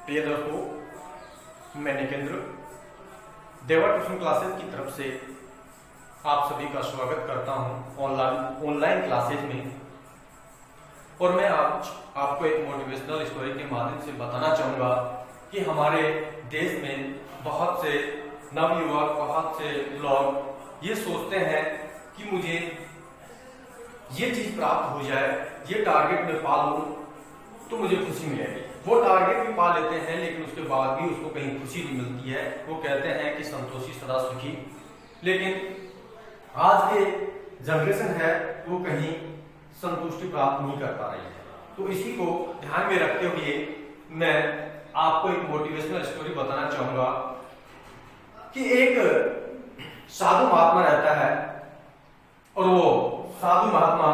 प्रिय दोस्तों, मैं निकेंद्र देवा ट्यूशन क्लासेस की तरफ से आप सभी का स्वागत करता हूं ऑनलाइन क्लासेस में। और मैं आज आपको एक मोटिवेशनल स्टोरी के माध्यम से बताना चाहूंगा कि हमारे देश में बहुत से नवयुवक, बहुत से लोग ये सोचते हैं कि मुझे ये चीज प्राप्त हो जाए, ये टारगेट में पा लूं तो मुझे खुशी मिलेगी। वो टारगेट भी पा लेते हैं लेकिन उसके बाद भी उसको कहीं खुशी नहीं मिलती है। वो कहते हैं कि संतोषी सदा सुखी, लेकिन आज के जनरेशन है वो कहीं संतुष्टि प्राप्त नहीं कर पा रही है। तो इसी को ध्यान में रखते हुए मैं आपको एक मोटिवेशनल स्टोरी बताना चाहूंगा कि एक साधु महात्मा रहता है और वो साधु महात्मा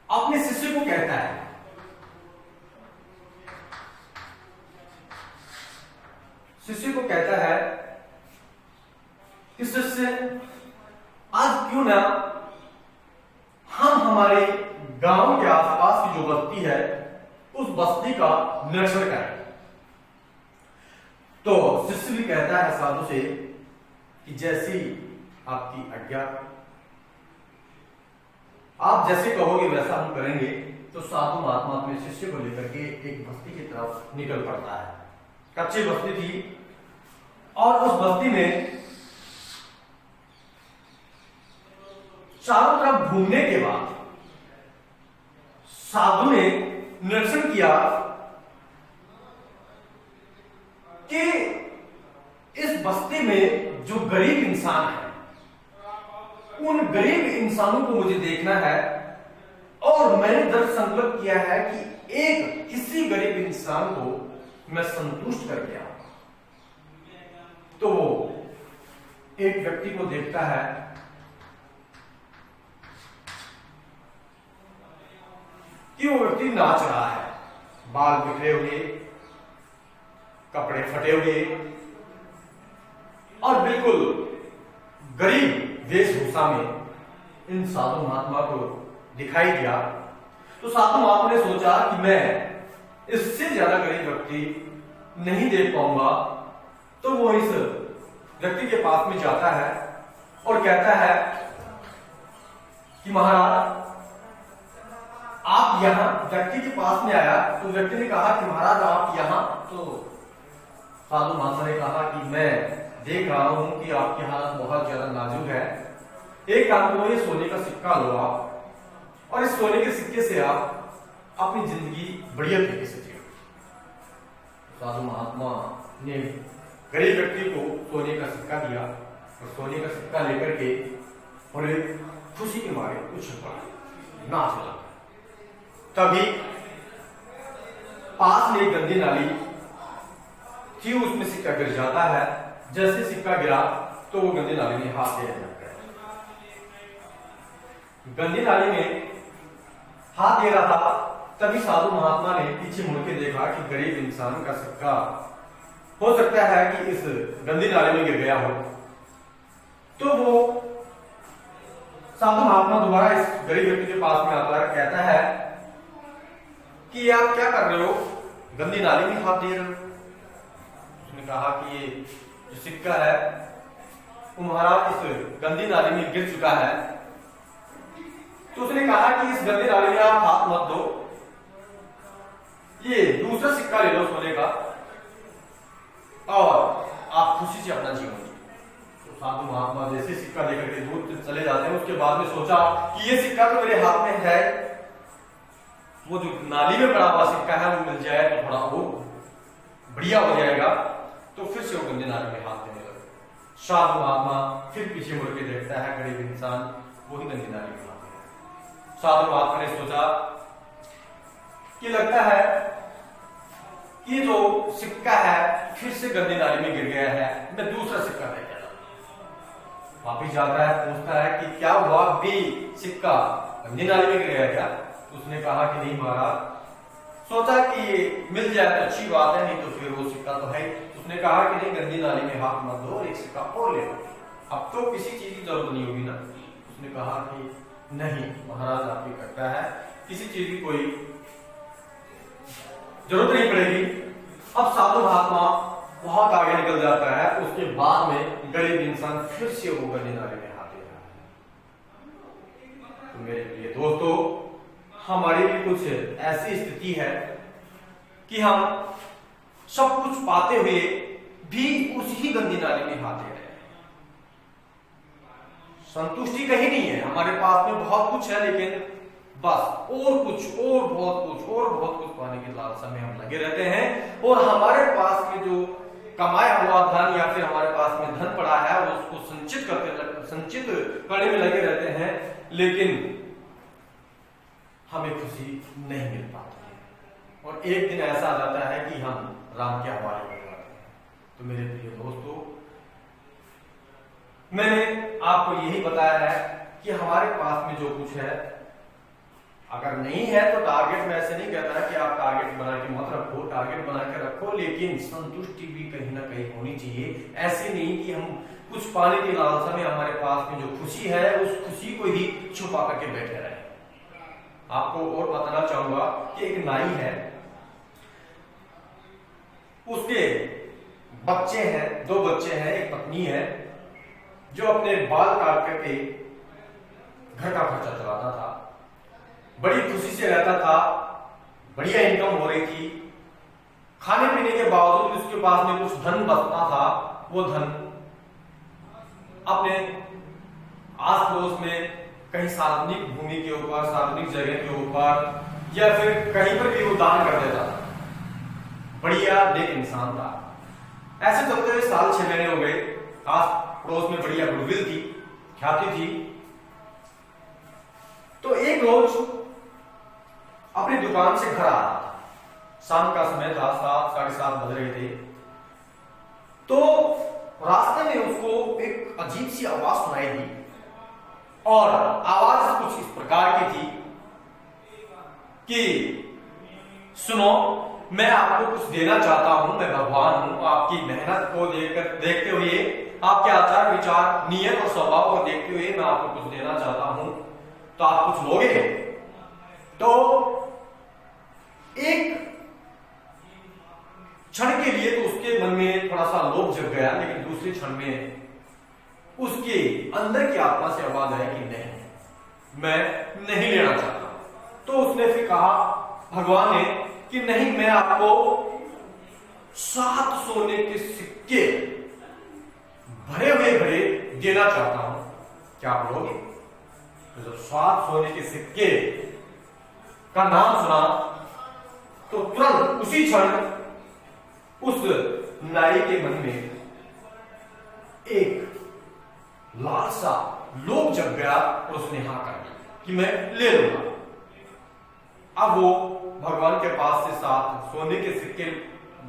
अपने शिष्य को कहता है, कि शिष्य, आज क्यों ना हम हमारे गांव के आसपास की जो बस्ती है उस बस्ती का निरीक्षण करें। तो शिष्य भी कहता है साधु से कि जैसी आपकी आज्ञा, आप जैसे कहोगे वैसा हम करेंगे। तो साधु महात्मा अपने शिष्य को लेकर के एक बस्ती की तरफ निकल पड़ता है। कच्ची बस्ती थी और उस बस्ती में चारों तरफ घूमने के बाद साधु ने निरीक्षण किया कि इस बस्ती में जो गरीब इंसान है, उन गरीब इंसानों को मुझे देखना है और मैंने दृढ़ संकल्प किया है कि एक किसी गरीब इंसान को मैं संतुष्ट करके आऊंगा। तो वो एक व्यक्ति को देखता है कि वो व्यक्ति नाच रहा है, बाल बिखरे हुए, कपड़े फटे हुए और बिल्कुल गरीब वेशभूषा में इन साधु महात्मा को दिखाई दिया। तो साधु महात्मा ने सोचा कि मैं इससे ज्यादा गरीब व्यक्ति नहीं देख पाऊंगा। तो वो इस व्यक्ति के पास में जाता है और कहता है कि महाराज, आप यहां, व्यक्ति के पास में आया तो व्यक्ति ने कहा कि महाराज आप यहां। तो साधु महात्मा ने कहा कि मैं देख रहा हूं कि आपकी हालत बहुत ज्यादा नाजुक है। एक काम करो, ये सोने का सिक्का लो आप, और इस सोने के सिक्के से आप अपनी जिंदगी बढ़िया तरीके से जियो। साधु महात्मा ने गरीब व्यक्ति को सोने का सिक्का दिया और सोने का सिक्का लेकर के और खुशी के मारे कुछ नाच लगा। तभी पास में एक गंदी नाली थी, उसमें सिक्का गिर जाता है। जैसे सिक्का गिरा तो वो गंदी नाली में हाथ दे जाता है। गंदी नाली में हाथ दे रहा था, तभी साधु महात्मा ने पीछे मुड़ के देखा कि गरीब इंसान का सिक्का हो सकता है कि इस गंदी नाली में गिर गया हो। तो वो साधु महात्मा दोबारा इस गरीब व्यक्ति के पास में आता है, कहता है कि आप क्या कर रहे हो, गंदी नाली में हाथ दे रहे हो। उसने कहा कि ये जो सिक्का है वो महाराज इस गंदी नाली में गिर चुका है। तो उसने कहा कि इस गंदी नाली में आप हाथ मत दो, ये दूसरा सिक्का ले लो सोने का और आप खुशी से अपना जीवन जियो। तो साधु महात्मा जैसे सिक्का लेकर के दूर चले जाते हैं, उसके बाद में सोचा कि ये सिक्का तो मेरे हाथ में है, वो जो नाली में पड़ा हुआ सिक्का है वो मिल जाए तो थोड़ा वो बढ़िया हो जाएगा। तो फिर से वो गंदी नाली में हाथ देने लगे। साधु महात्मा फिर पीछे मुड़ के देखता है, गरीब इंसान वही गंदी नाली में हाथ दे। साधु महात्मा ने सोचा कि लगता है कि जो सिक्का है फिर से गंदी नाली में गिर गया है, मैं दूसरा सिक्का लेके आता हूं। वापिस जाता है, पूछता है कि क्या हुआ, भी सिक्का गंदी नाली में गिर गया क्या? उसने कहा कि नहीं महाराज, सोचा कि मिल जाए तो अच्छी बात है, नहीं तो फिर वो सिक्का तो है। उसने कहा कि नहीं, गंदी नाली में हाथ मत दो और एक सिक्का और ले लो, अब तो किसी चीज की जरूरत नहीं होगी ना। उसने कहा कि नहीं महाराज, आपकी करता है, किसी चीज की कोई जरूरत नहीं पड़ेगी। अब साधु महात्मा बहुत आगे निकल जाता है। उसके बाद में गरीब इंसान फिर से वो गंदी नाली में हाथ दे रहा है। तो मेरे लिए दोस्तों, हमारी भी कुछ ऐसी स्थिति है कि हम सब कुछ पाते हुए भी उसी गंदी नाली में हाथ दे रहे हैं। संतुष्टि कहीं नहीं है, हमारे पास में बहुत कुछ है, लेकिन बस और कुछ और बहुत कुछ पाने की लालसा में हम लगे रहते हैं। और हमारे पास में जो कमाया हुआ धन या फिर हमारे पास में धन पड़ा है, उसको संचित करने में लगे रहते हैं, लेकिन हमें खुशी नहीं मिल पाती है। और एक दिन ऐसा आ जाता है कि हम राम के हवाले हो जाते हैं। तो मेरे प्रिय दोस्तों, मैंने आपको यही बताया है कि हमारे पास में जो कुछ है, अगर नहीं है तो टारगेट में ऐसे नहीं कहता है कि आप टारगेट बना के मत रखो, टारगेट बना के रखो, लेकिन संतुष्टि भी कहीं ना कहीं होनी चाहिए। ऐसे नहीं कि हम कुछ पाने की लालसा में हमारे पास में जो खुशी है उस खुशी को ही छुपा करके बैठे रहे। आपको और बताना चाहूंगा कि एक नाई है, उसके बच्चे हैं, 2 बच्चे हैं, एक पत्नी है, जो अपने बाल काट करके घर का खर्चा चलाता था, बड़ी खुशी से रहता था, बढ़िया इनकम हो रही थी। खाने पीने के बावजूद उसके पास में कुछ धन बचता था, वो धन अपने आस पड़ोस में कहीं सार्वजनिक भूमि के ऊपर, सार्वजनिक जगह के ऊपर या फिर कहीं पर भी वो दान कर देता था। बढ़िया नेक इंसान था। ऐसे चलते हुए साल 6 महीने हो गए। आस पड़ोस में बढ़िया गुडविल थी, ख्याति थी। तो एक रोज अपनी दुकान से घर आ रहा था, शाम का समय था, 7 साढ़े 7 बज रहे थे। तो रास्ते में उसको एक अजीब सी आवाज सुनाई दी, और आवाज कुछ इस प्रकार की थी कि सुनो, मैं आपको कुछ देना चाहता हूं, मैं भगवान हूं, आपकी मेहनत को देखते हुए, आपके आचार विचार, नियत और स्वभाव को देखते हुए मैं आपको कुछ देना चाहता हूं, तो आप कुछ लोगे? तो एक क्षण के लिए तो उसके मन में थोड़ा सा लोभ जग गया, लेकिन दूसरे क्षण में उसके अंदर की आत्मा से आवाज आई कि नहीं, मैं नहीं लेना चाहता। तो उसने फिर कहा भगवान ने कि नहीं, मैं आपको 7 सोने के सिक्के भरे हुए देना चाहता हूं, क्या आप लोगे? तो जब 7 सोने के सिक्के का नाम सुना तो तुरंत उसी क्षण उस नारी के मन में एक लालसा, लोभ जग गया और उसने हाँ कर दी कि मैं ले लूंगा। अब वो भगवान के पास से 7 सोने के सिक्के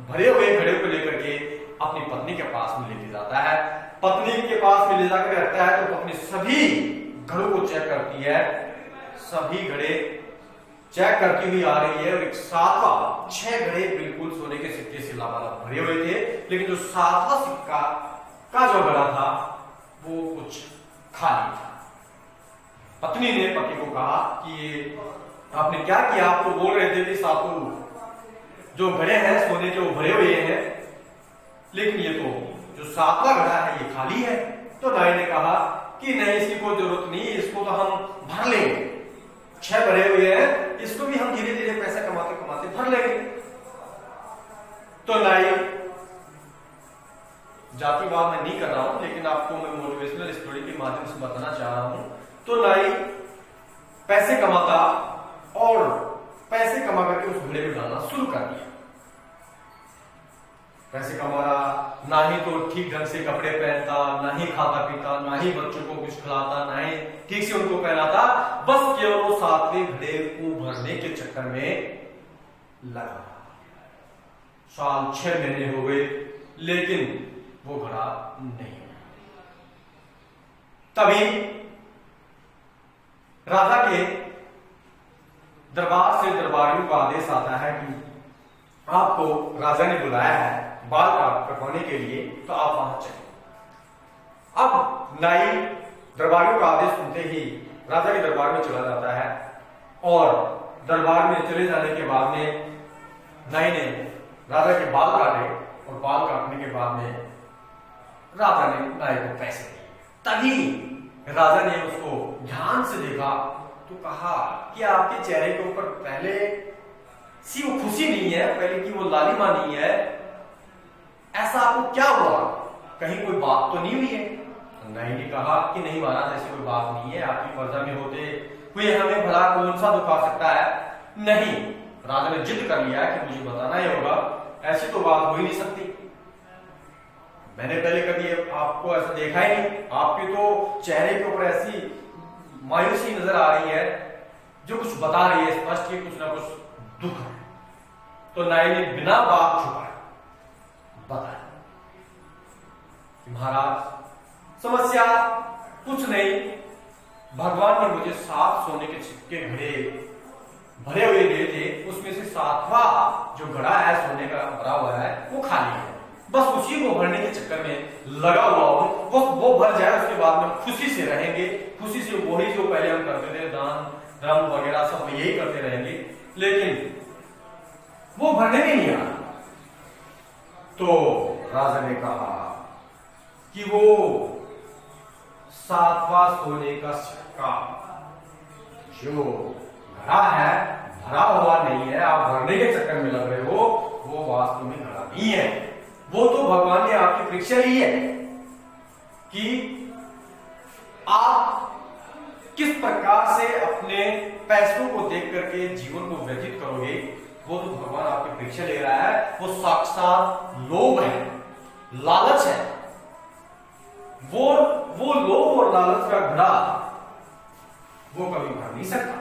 भरे हुए घड़े को लेकर के अपनी पत्नी के पास में लेके जाता है। पत्नी के पास में ले जाकर रखता है तो पत्नी सभी घड़ों को चेक करती है, सभी घड़े चेक करती हुई आ रही है, और एक 7वां, 6 घड़े बिल्कुल सोने के सिक्के से लबालब भरे हुए थे, लेकिन जो 7वां सिक्का का जो घड़ा था वो कुछ खाली था। पत्नी ने पति को कहा कि आपने क्या किया? आप तो बोल रहे थे कि 7 जो घड़े हैं सोने के वो भरे हुए हैं, लेकिन ये तो जो 7वां घड़ा है ये खाली है। तो नाई ने कहा कि नहीं, इसकी कोई जरूरत नहीं, इसको तो हम भर लेंगे, 6 भरे हुए हैं, इसको भी हम धीरे धीरे पैसा कमाते कमाते भर लेंगे। तो नाई, जातिवाद मैं नहीं कर रहा हूं, लेकिन आपको मैं मोटिवेशनल स्टोरी के माध्यम से बताना चाह रहा हूं। तो नाई पैसे कमाता और पैसे कमा करके उस घड़े में डालना शुरू कर दिया। पैसे कमा रहा, ना ही तो ठीक ढंग से कपड़े पहनता, ना ही खाता पीता, ना ही बच्चों को कुछ खिलाता, ना ही ठीक से उनको पहनाता, बस केवल वो 7वें घड़े को भरने के चक्कर में लगा। साल 6 महीने हो गए, लेकिन वो घड़ा नहीं। तभी राजा के दरबार से दरबारियों का आदेश आता है कि आपको राजा ने बुलाया है, बाल कटवाने के लिए, तो आप वहां चले। अब नाई दरबारियों का आदेश सुनते ही राजा के दरबार में चला जाता है, और दरबार में चले जाने के बाद में नाई ने राजा के बाल काटे, और बाल काटने के बाद में राजा ने नाई को पैसे दिए। तभी राजा ने उसको ध्यान से देखा तो कहा कि आपके चेहरे के ऊपर पहले सी वो खुशी नहीं है, पहले की वो लालिमा नहीं है, ऐसा आपको क्या हुआ, कहीं कोई बात तो नहीं हुई है? नाई ने कहा कि नहीं महाराज, ऐसी कोई बात नहीं है, आपकी प्रजा में होते हुए हमें भला कौन सा दुख आ सकता है? नहीं, राजा ने जिद कर लिया कि मुझे बताना ही होगा, ऐसी तो बात हो ही नहीं सकती, मैंने पहले कभी आपको ऐसा देखा ही नहीं, आपके तो चेहरे के ऊपर ऐसी मायूसी नजर आ रही है जो कुछ बता रही है स्पष्ट कि कुछ ना कुछ दुख है। तो नाई ने बिना बात छुपाए बताया, महाराज समस्या कुछ नहीं, भगवान ने मुझे 7 सोने के सिक्के घड़े भरे हुए दिए थे, उसमें से 7वां जो घड़ा है सोने का भरा हुआ है वो खाली है, बस उसी को भरने के चक्कर में लगा हुआ हूं, बस वो भर जाए उसके बाद में खुशी से रहेंगे, खुशी से वही जो पहले हम करते थे दान धर्म वगैरह सब यही करते रहेंगे, लेकिन वो भरने में नहीं आ रहा। तो राजा ने कहा कि वो 7वां सोने का सिक्का जो घड़ा है भरा हुआ नहीं है, आप भरने के चक्कर में लग रहे हो, वो वास्तव में घड़ा नहीं है, वो तो भगवान ने आपकी परीक्षा ली है कि आप किस प्रकार से अपने पैसों को देख करके जीवन को व्यतीत करोगे, वो तो भगवान आपकी परीक्षा ले रहा है, वो साक्षात लोभ है, लालच है, वो लोभ और लालच का घड़ा वो कभी भर नहीं सकता,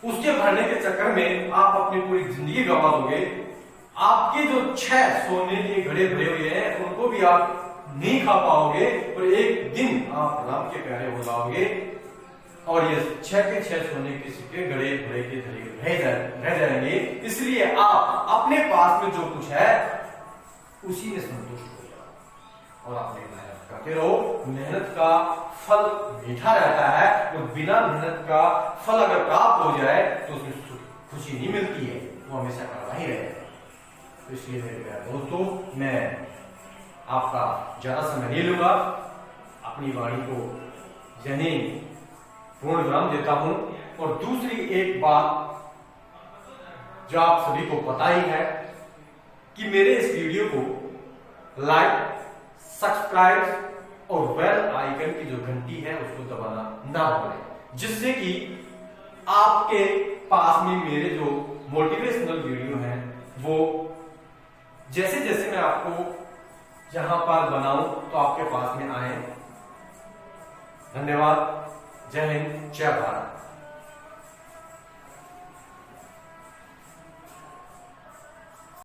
उसके भरने के चक्कर में आप अपनी पूरी जिंदगी गंवा दोगे, आपके जो 6 सोने के घड़े भरे हुए हैं उनको भी आप नहीं खा पाओगे, और एक दिन आप राम के प्यारे हो जाओगे, और ये 6 के 6 सोने के सिक्के घड़े भरे के रह जाएंगे। इसलिए आप अपने पास में जो कुछ है उसी में संतुष्ट हो जाओ, और अपनी मेहनत करते रहो, मेहनत का फल मीठा रहता है, और बिना मेहनत का फल अगर प्राप्त हो जाए तो उसमें खुशी नहीं मिलती है, वो हमेशा करवा ही रहेगा। तो इसलिए मेरे प्यारे दोस्तों, मैं आपका ज्यादा समय नहीं लूंगा, अपनी वाणी को यहीं पूर्ण विराम देता हूं। और दूसरी एक बात जो आप सभी को पता ही है कि मेरे इस वीडियो को लाइक, सब्सक्राइब और बेल आइकन की जो घंटी है उसको दबाना ना भूलें, जिससे कि आपके पास में मेरे जो मोटिवेशनल वीडियो हैं वो जैसे जैसे मैं आपको यहां पर बनाऊं तो आपके पास में आए। धन्यवाद। जय हिंद, जय भारत।